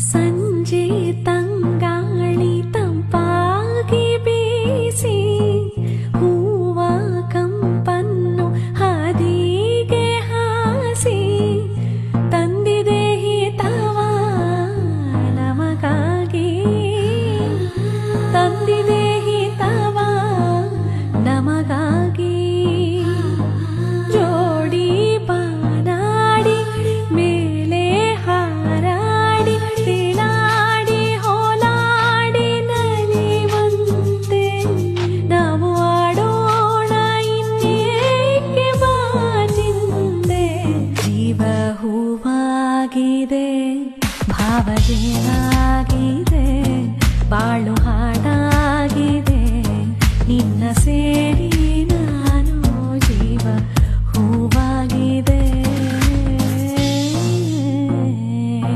ಸಂಜೆ ತಂಗಾಳಿ ತಂಪಾಗಿ ಬೀಸಿ ಹೂವ ಕಂಪನ್ನು ಹಾದಿಗೆ ಹಾಸಿ ತಂದಿದೆ ಹಿತವ ನಮಗಾಗಿ, ತಂದಿದೆ ಹಿತವ ನಮಗಾಗಿ. ಜೋಡಿ ಬಾನಾಡಿ ಮೇಲೆ ಹಾರಾಡಿ ತೇಲಾಡಿ ಹೋಲಾಡಿ ನಲಿವಂತೆ ನಾವು ಆಡೋಣ ಇನ್ನೇಕೆ ಬಾಜಿಂದೆ. ಜೀವ ಹೂವಾಗಿದೆ, ಭಾವ ಜೇನಾಗಿದೆ, ಬಾಳು ಹಾಡಾಗಿದೆ ನಿನ್ನ ಸೇರಿ